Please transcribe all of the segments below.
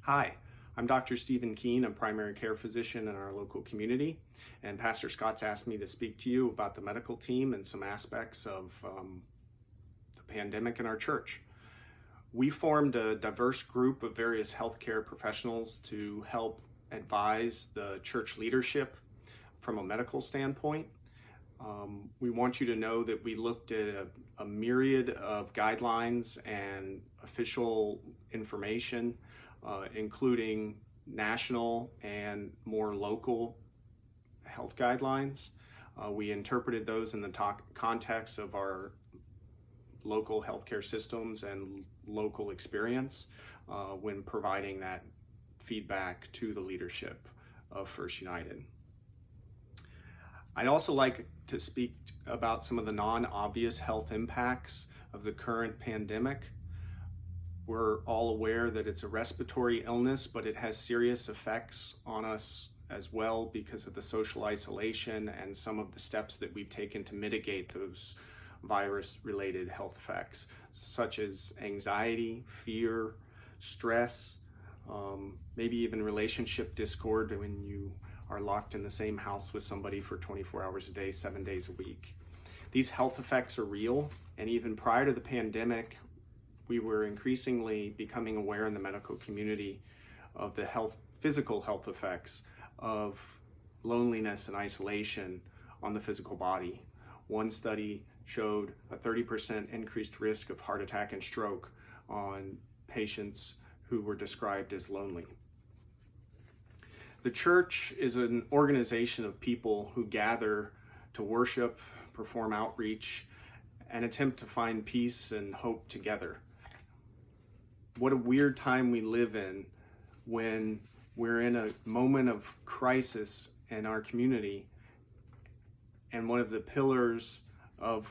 Hi, I'm Dr. Stephen Keene, a primary care physician in our local community, and Pastor Scott's asked me to speak to you about the medical team and some aspects of the pandemic in our church. We formed a diverse group of various healthcare professionals to help advise the church leadership from a medical standpoint. We want you to know that we looked at a myriad of guidelines and official information, including national and more local health guidelines. We interpreted those in the context of our local healthcare systems and local experience when providing that feedback to the leadership of First United. I'd also like to speak about some of the non-obvious health impacts of the current pandemic. We're all aware that it's a respiratory illness, but it has serious effects on us as well because of the social isolation and some of the steps that we've taken to mitigate those virus-related health effects, such as anxiety, fear, stress, maybe even relationship discord when you are locked in the same house with somebody for 24 hours a day, 7 days a week. These health effects are real, and even prior to the pandemic, we were increasingly becoming aware in the medical community of the physical health effects of loneliness and isolation on the physical body. One study showed a 30% increased risk of heart attack and stroke on patients who were described as lonely. The church is an organization of people who gather to worship, perform outreach, and attempt to find peace and hope together. What a weird time we live in when we're in a moment of crisis in our community, and one of the pillars of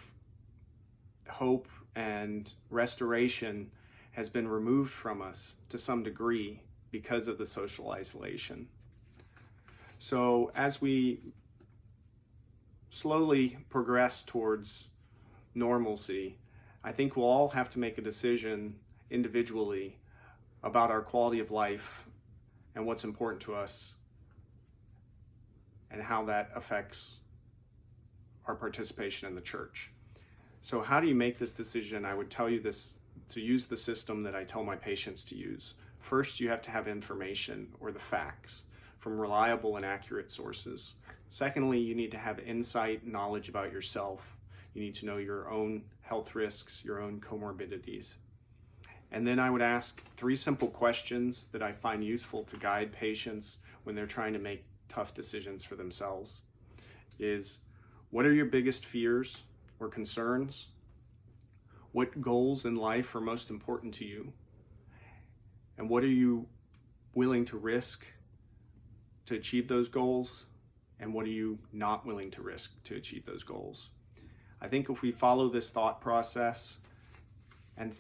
hope and restoration has been removed from us to some degree because of the social isolation. So as we slowly progress towards normalcy, I think we'll all have to make a decision individually about our quality of life and what's important to us and how that affects our participation in the church. So how do you make this decision? I would tell you this, to use the system that I tell my patients to use. First, you have to have information or the facts from reliable and accurate sources. Secondly, you need to have insight, knowledge about yourself. You need to know your own health risks, your own comorbidities. And then I would ask 3 simple questions that I find useful to guide patients when they're trying to make tough decisions for themselves. What are your biggest fears or concerns? What goals in life are most important to you? And what are you willing to risk to achieve those goals? And what are you not willing to risk to achieve those goals? I think if we follow this thought process and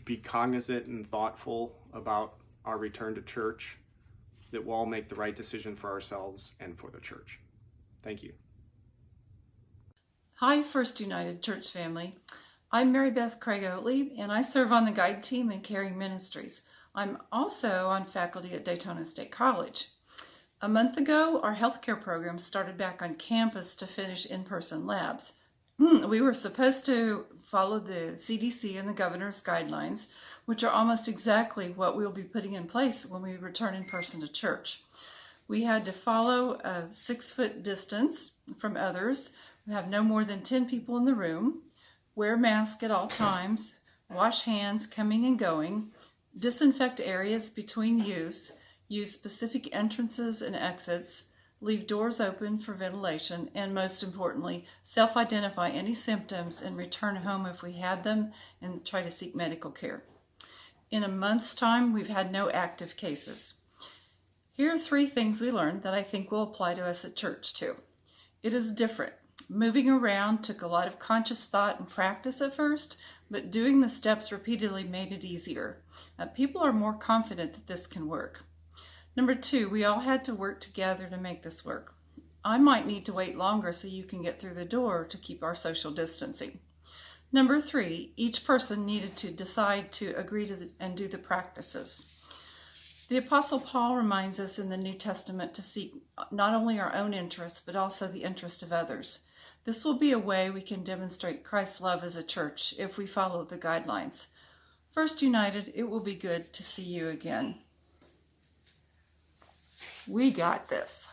be cognizant and thoughtful about our return to church, that we'll all make the right decision for ourselves and for the church. Thank you. Hi, First United Church family. I'm Mary Beth Craig Oatley, and I serve on the guide team in Caring Ministries. I'm also on faculty at Daytona State College. A month ago, our healthcare program started back on campus to finish in-person labs. We were supposed to follow the CDC and the governor's guidelines, which are almost exactly what we'll be putting in place when we return in person to church. We had to follow a 6-foot distance from others. We have no more than 10 people in the room, wear masks at all times, wash hands coming and going, disinfect areas between use specific entrances and exits, leave doors open for ventilation, and most importantly, self-identify any symptoms and return home if we had them and try to seek medical care. In a month's time, we've had no active cases. Here are 3 things we learned that I think will apply to us at church too. It is different. Moving around took a lot of conscious thought and practice at first, but doing the steps repeatedly made it easier. People are more confident that this can work. Number 2, we all had to work together to make this work. I might need to wait longer so you can get through the door to keep our social distancing. Number 3, each person needed to decide to agree to and do the practices. The Apostle Paul reminds us in the New Testament to seek not only our own interests, but also the interest of others. This will be a way we can demonstrate Christ's love as a church if we follow the guidelines. First United, it will be good to see you again. We got this.